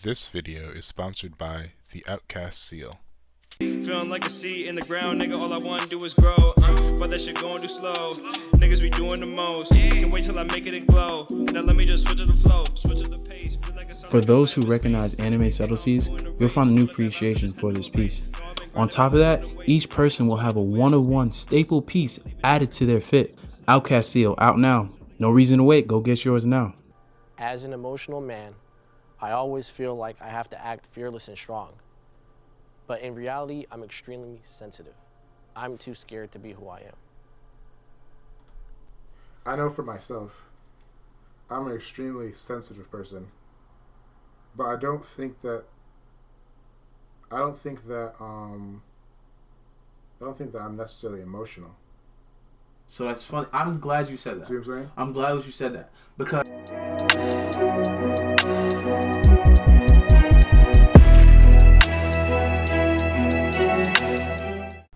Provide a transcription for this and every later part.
This video is sponsored by the Outcast Seal. Feeling like a seed in the ground, nigga, all I wanna do is grow. But that shit going too slow. Niggas be doing the most. Can't wait till I make it and glow. Now let me just switch up the flow, switch up the pace. For those who recognize anime subtleties, you'll find a new appreciation for this piece. On top of that, each person will have a one-of-one staple piece added to their fit. Outcast Seal, out now. No reason to wait, go get yours now. As an emotional man, I always feel like I have to act fearless and strong. But in reality, I'm extremely sensitive. I'm too scared to be who I am. I know for myself, I'm an extremely sensitive person. But I don't think that I'm necessarily emotional. So that's funny. I'm glad you said that. See what I'm saying? I'm glad you said that. Because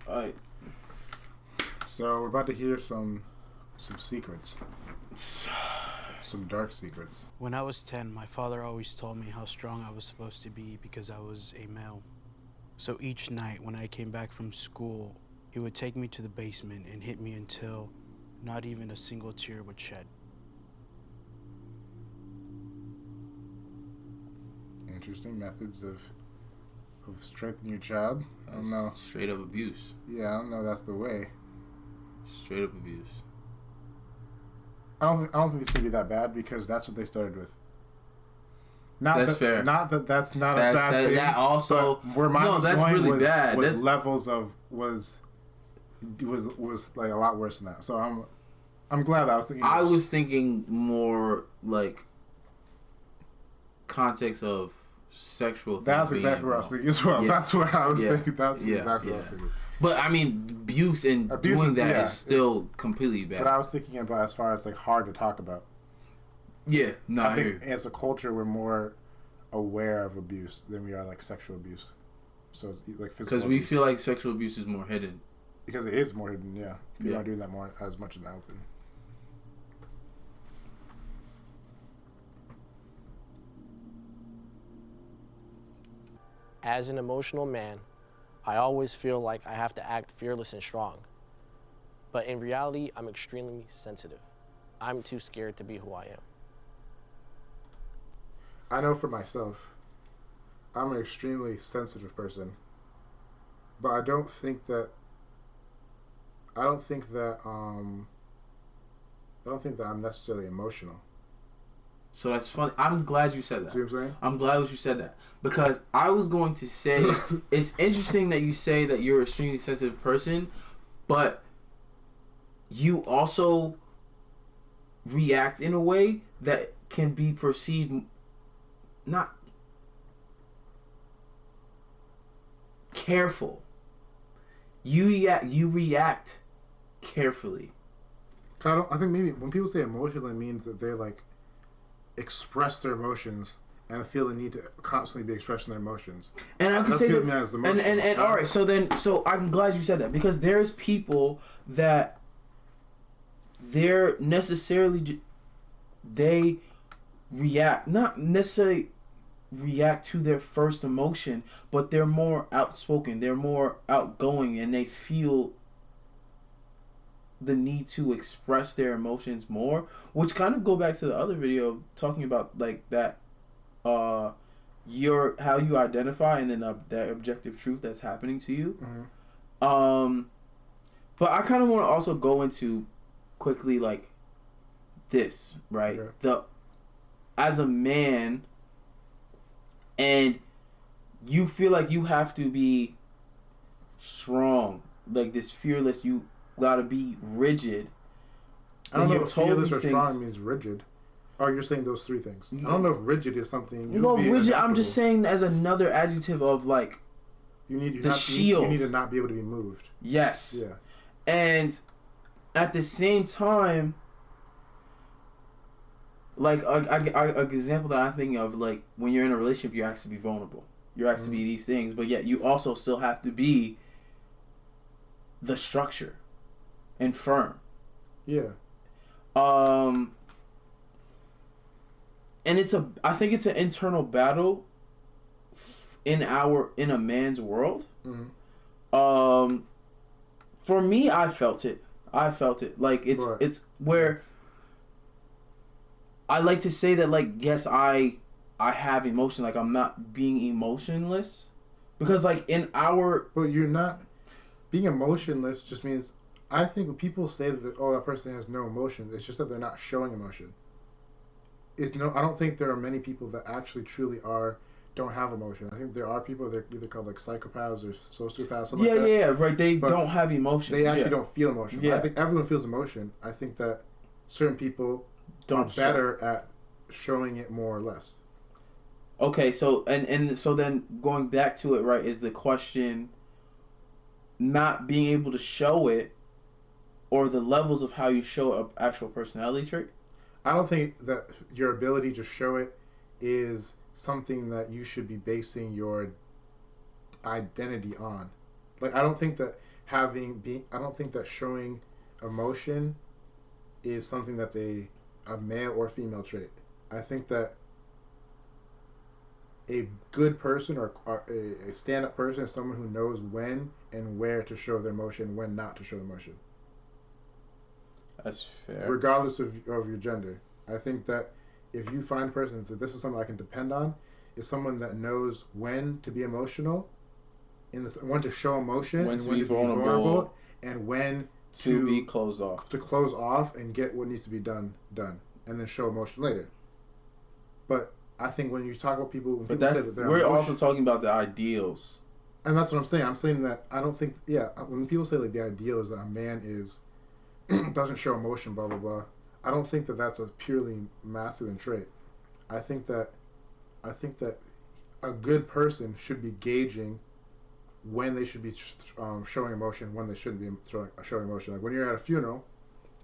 alright. So we're about to hear some secrets. Some dark secrets. When I was 10, my father always told me how strong I was supposed to be because I was a male. So each night when I came back from school, he would take me to the basement and hit me until not even a single tear would shed. Interesting methods of strengthening your child. I don't know. Straight up abuse. Yeah, I don't know that's the way. Straight up abuse. I don't think it's gonna be that bad because that's what they started with. That's fair. Not that that's not a bad thing. That also. Where mine was that's going really was, bad. Was that's levels of was like a lot worse than that. So I'm glad that I was thinking. I was thinking more like context of sexual things. That's exactly what I was thinking as well. Yeah. That's what I was thinking. That's Yeah. exactly what I was thinking. But I mean, abuse and doing that is still completely bad. But I was thinking about as far as like hard to talk about. Yeah, no, I think as a culture we're more aware of abuse than we are like sexual abuse. So it's like physical. Because we feel like sexual abuse is more hidden. Because it is more hidden. Yeah, people aren't doing that more as much in the open. As an emotional man, I always feel like I have to act fearless and strong. But in reality, I'm extremely sensitive. I'm too scared to be who I am. I know for myself, I'm an extremely sensitive person. But I don't think that I'm necessarily emotional. So that's funny. I'm glad you said that. See what I'm saying? I'm glad you said that. Because I was going to say, it's interesting that you say that you're an extremely sensitive person, but you also react in a way that can be perceived not careful. You react carefully. I think maybe when people say emotional, it means that they like express their emotions and feel the need to constantly be expressing their emotions. And I can say that, as emotional. and all right, so I'm glad you said that because there's people that they're necessarily they react not necessarily react to their first emotion, but they're more outspoken, they're more outgoing, and they feel the need to express their emotions more, which kind of go back to the other video talking about like that your how you identify and then that objective truth that's happening to you. Mm-hmm. But I kind of want to also go into quickly like this, right? Okay. As a man, and you feel like you have to be strong, like this fearless, you gotta be rigid. I don't know if fearless or strong means rigid. Oh, you're saying those three things. Yeah. I don't know if rigid is something. No, rigid. Adaptable. I'm just saying as another adjective of like shield. You need to not be able to be moved. Yes. Yeah. And at the same time, like an example that I'm thinking of, like when you're in a relationship, you're asked to be vulnerable. You're asked to be these things, but yet you also still have to be the structure and firm. Yeah. And I think it's an internal battle in a man's world. Mm-hmm. For me, I felt it. Like it's where I like to say that, like, yes, I have emotion. Like, I'm not being emotionless, because like But you're not being emotionless. Just means, I think when people say that that person has no emotion, it's just that they're not showing emotion. I don't think there are many people that actually truly don't have emotion. I think there are people that are either called like psychopaths or sociopaths. Something like that. Yeah, right. They don't have emotion. They actually don't feel emotion. Yeah. I think everyone feels emotion. I think that certain people are Don't better at showing it more or less. Okay, so and so then going back to it, right, is the question not being able to show it, or the levels of how you show an actual personality trait? I don't think that your ability to show it is something that you should be basing your identity on. Like, I don't think that showing emotion is something that's a male or female trait. I think that a good person or a stand-up person is someone who knows when and where to show their emotion, when not to show emotion. That's fair. Regardless of your gender. I think that if you find a person that this is something I can depend on, is someone that knows when to be emotional, when to show emotion, when and to when be to be vulnerable, and when to be closed off. To close off and get what needs to be done, and then show emotion later. But I think when you talk about people, when people say that we're also talking about the ideals. And that's what I'm saying. I'm saying that I don't think, when people say like the ideal is that a man doesn't show emotion, blah blah blah, I don't think that that's a purely masculine trait. I think that a good person should be gauging when they should be showing emotion, when they shouldn't be showing emotion. Like when you're at a funeral,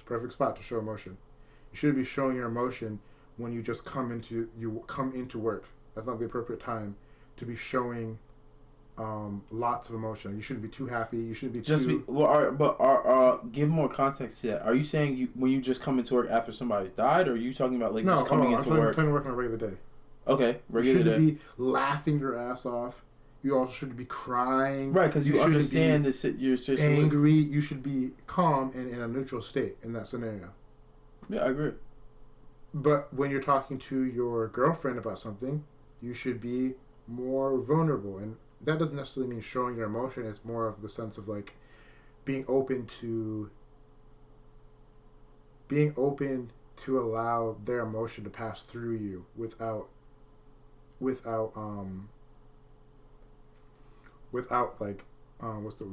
perfect spot to show emotion. You should be showing your emotion when you just come into work. That's not the appropriate time to be showing lots of emotion. You shouldn't be too happy. You shouldn't be give more context to that. Are you saying when you just come into work after somebody's died, or are you talking about just coming into work? I'm talking work on a regular day. Okay, regular day. You shouldn't be laughing your ass off. You also shouldn't be crying. Right, because you understand you're angry. You should be calm and in a neutral state in that scenario. Yeah, I agree. But when you're talking to your girlfriend about something, you should be more vulnerable, and that doesn't necessarily mean showing your emotion. It's more of the sense of like being open to allow their emotion to pass through you without like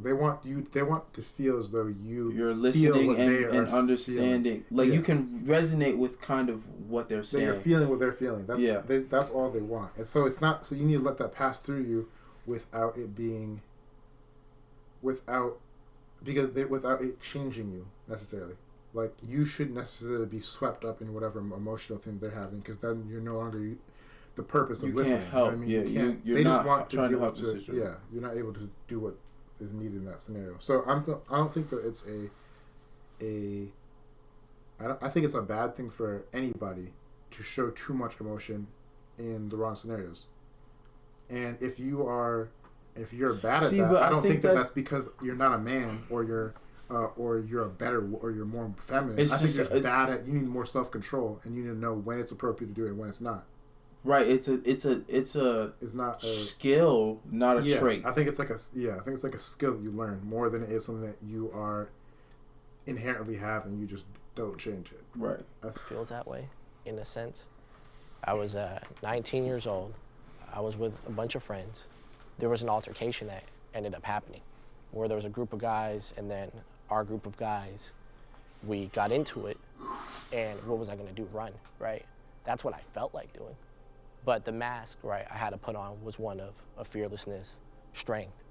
they want to feel as though you're listening and understanding. Like you can resonate with kind of what they're saying. You're feeling what they're feeling. That's all they want. And so it's not. So you need to let that pass through you without it changing you necessarily. Like you shouldn't necessarily be swept up in whatever emotional thing they're having, because then you're no longer the purpose of listening. Can't help. I mean, Yeah, you can't. You're they not just want trying to to be help able to. Yeah, you're not able to do what is needed in that scenario. So I don't think that it's I think it's a bad thing for anybody to show too much emotion in the wrong scenarios. And if you're bad at that, I don't think that's because you're not a man or you're more feminine. I think you're bad at. You need more self-control, and you need to know when it's appropriate to do it and when it's not. Right. It's not a skill, not a trait. I think it's like a skill that you learn more than it is something that you are inherently have and you just don't change it. Right. It feels that way, in a sense. I was 19 years old. I was with a bunch of friends. There was an altercation that ended up happening, where there was a group of guys, and then our group of guys, we got into it, and what was I gonna do? Run, right? That's what I felt like doing. But the mask, right, I had to put on was one of fearlessness, strength.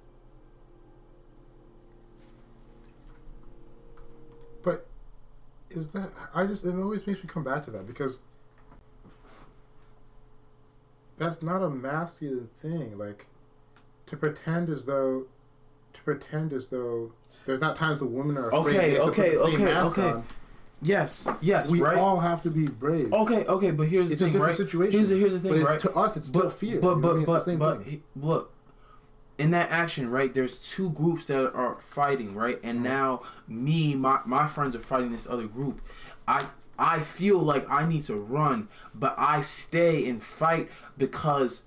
But is that, it always makes me come back to that, because that's not a masculine thing. Like, to pretend as though there's not times that women are afraid to put the same mask on. Yes, We right. all have to be brave. Okay, but here's the It's just thing, different right? situations. Here's the thing, but right? To us, it's still fear. But You know what I mean? It's the same thing. look, in that action, right? There's two groups that are fighting, right? And now my friends are fighting this other group. I feel like I need to run, but I stay and fight because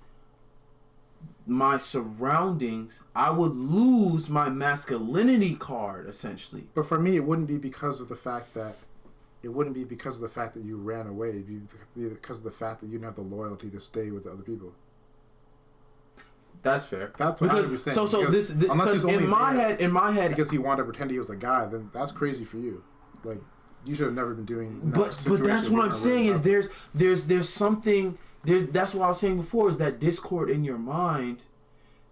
my surroundings, I would lose my masculinity card essentially. But for me, it wouldn't be because of the fact that you ran away. It'd be because of the fact that you didn't have the loyalty to stay with the other people. That's fair. That's what I was saying. So Because unless he's only in my head, because he wanted to pretend he was a guy, then that's crazy for you. Like, you should have never been doing. But that's what I'm saying is there's something that's what I was saying before is that discord in your mind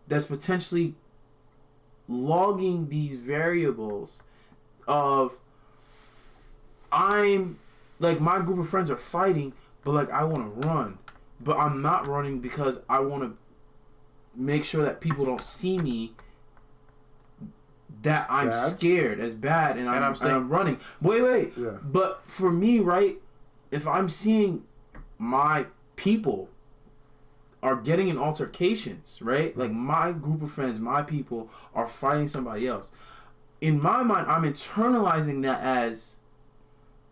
that's potentially logging these variables of I'm like my group of friends are fighting, but like I want to run, but I'm not running because I want to make sure that people don't see me that I'm scared as bad and I'm running. Wait. Yeah. But for me, right, if I'm seeing my people are getting in altercations, right? Like my group of friends, my people are fighting somebody else. In my mind, I'm internalizing that as,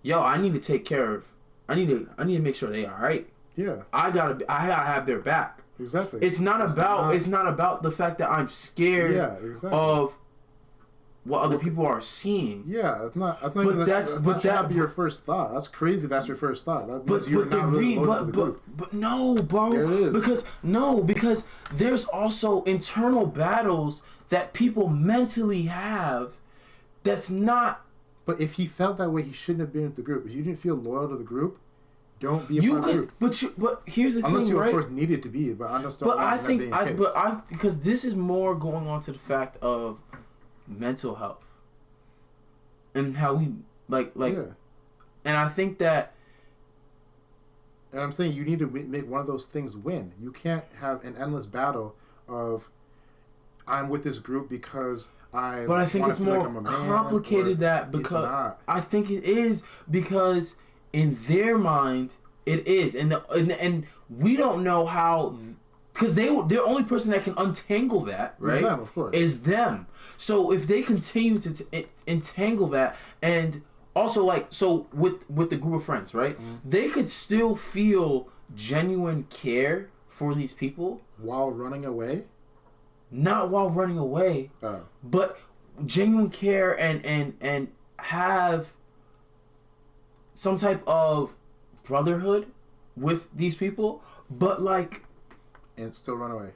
yo, I need to take care of. I need to make sure they all right. Yeah. I gotta have their back. Exactly. It's not about the fact that I'm scared of what other people are seeing. Yeah, it's not. But that should be your first thought. That's crazy. That's your first thought. That means you're not really loyal to the group. But no, bro. There is. Because there's also internal battles that people mentally have. That's not. But if he felt that way, he shouldn't have been with the group. If you didn't feel loyal to the group, don't be a part of the group. But here's the Unless thing, you right? of course needed to be, but I just don't. Because this is more going on to the fact of mental health and how we like yeah. And I think that, and I'm saying you need to make one of those things win. You can't have an endless battle of I'm with this group because I. But I think it's more like complicated that because I think it is because in their mind it is, and we don't know how. Because the only person that can untangle that, right, them, of course, is them. So if they continue to entangle that, and also like so with the group of friends, right, they could still feel genuine care for these people while running away. Not while running away, but genuine care and have some type of brotherhood with these people, but like. And still run away.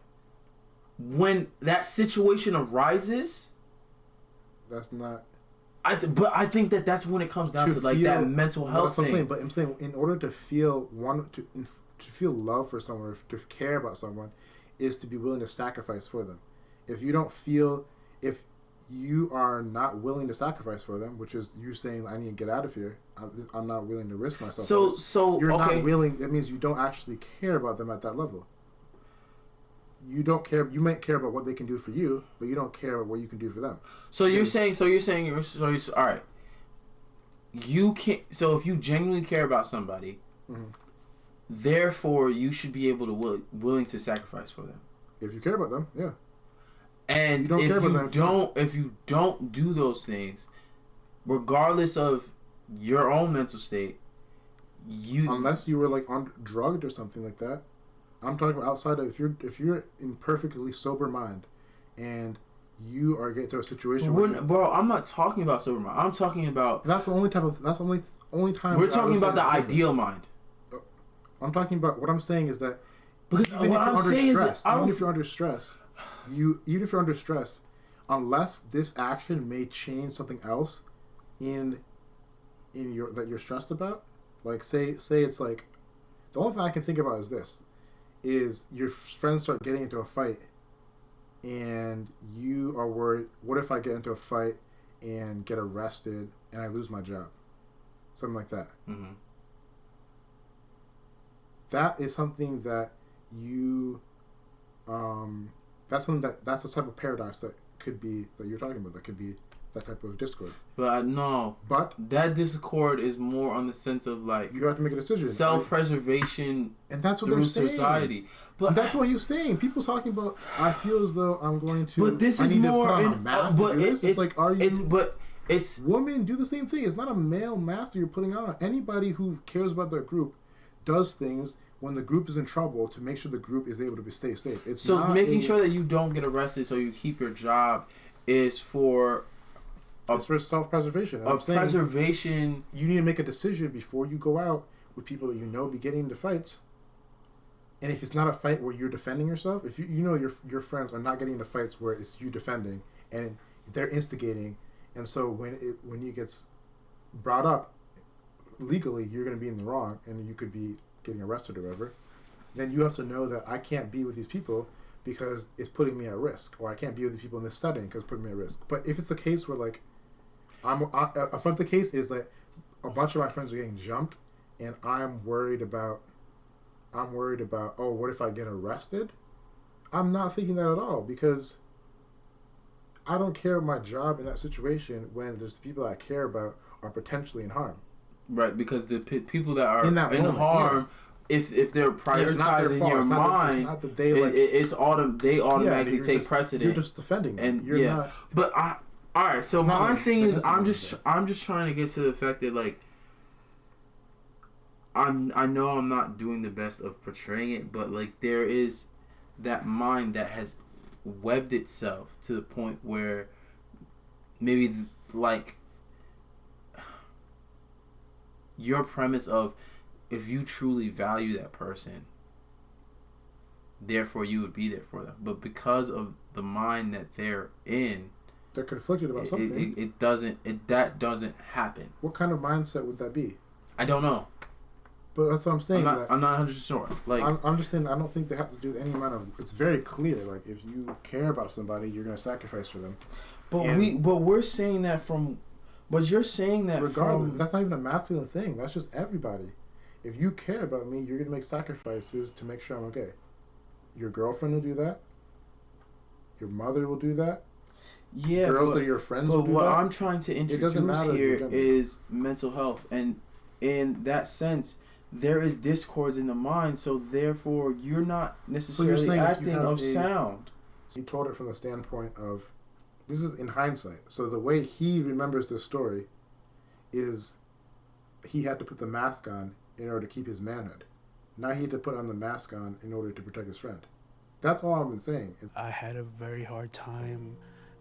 When that situation arises, that's not. But I think that's when it comes down to like that mental health thing. But I'm saying, in order to feel to feel love for someone, or to care about someone, is to be willing to sacrifice for them. If you are not willing to sacrifice for them, which is you saying I need to get out of here, I'm not willing to risk myself. So you're okay. not willing. That means you don't actually care about them at that level. You don't care. You might care about what they can do for you, but you don't care about what you can do for them. So you're saying all right. You can't. So if you genuinely care about somebody, therefore you should be able to willing to sacrifice for them. If you care about them, yeah. And if you don't do those things, regardless of your own mental state, unless you were like drugged or something like that. I'm talking about outside of if you're in perfectly sober mind, and you are getting to a situation bro, I'm not talking about sober mind. I'm talking about that's the only time we're talking about the ideal mind. I'm talking about what I'm saying is that because even if you're under stress, unless this action may change something else in your that you're stressed about, like say it's like the only thing I can think about is this. Is your friends start getting into a fight and you are worried, what if I get into a fight and get arrested and I lose my job? Something like that. Mm-hmm. That is something that that's the type of paradox that you're talking about, that that type of discord. But no, But that discord is more on the sense of like you have to make a decision. self-preservation And that's what through they're saying. society. But And that's what he was saying. People talking about, I feel as though I'm going to. But this I is need more. to put on a in- mask but to do this. It's like, are you? It's Women do the same thing. It's not a male mask that you're putting on. Anybody who cares about their group does things when the group is in trouble to make sure the group is able to stay safe. It's so not making sure that you don't get arrested, so you keep your job, is for it's for self-preservation. And a I'm saying preservation. you need to make a decision before you go out with people that you know be getting into fights. And if it's not a fight where you're defending yourself, if you know your friends are not getting into fights where it's you defending and they're instigating, and so when it gets brought up legally, you're going to be in the wrong and you could be getting arrested or whatever, then you have to know that I can't be with these people because it's putting me at risk, or I can't be with these people in this setting because it's putting me at risk. But if it's a case where like the case is that a bunch of my friends are getting jumped and I'm worried about oh, what if I get arrested? I'm not thinking that at all, because I don't care my job in that situation when there's the people that I care about are potentially in harm. Right, because the people that are In that moment, harm, if they're prioritizing your mind, they automatically take precedent. You're just defending them. And you're not. But all right. So It's not my like- thing that is, doesn't I'm just trying to get to the fact that like, I know I'm not doing the best of portraying it, but like there is that mind that has webbed itself to the point where maybe like your premise of if you truly value that person, therefore you would be there for them. But because of the mind that they're in, They're conflicted about something. That doesn't happen. What kind of mindset would that be? I don't know. But that's what I'm saying. I'm not 100% sure. Like I'm just saying, I don't think they have to do any amount of. It's very clear. Like if you care about somebody, you're going to sacrifice for them. But we're saying that from. But you're saying that regardless, from. that's not even a masculine thing. That's just everybody. If you care about me, you're going to make sacrifices to make sure I'm okay. Your girlfriend will do that. Your mother will do that. Yeah, girls that are your friends will do what that. I'm trying to introduce here is mental health, and in that sense, there is discords in the mind. So therefore, you're not necessarily acting of sound. He told it from the standpoint of, this is in hindsight. So the way he remembers this story is he had to put the mask on in order to keep his manhood. Now he had to put on the mask on in order to protect his friend. That's all I've been saying. I had a very hard time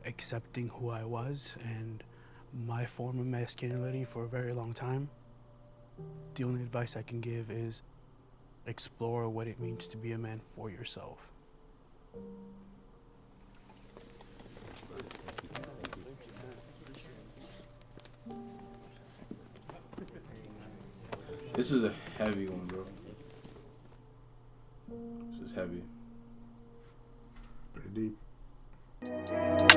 accepting who I was and my form of masculinity for a very long time. The only advice I can give is explore what it means to be a man for yourself. This is a heavy one, bro. This is heavy. Pretty deep.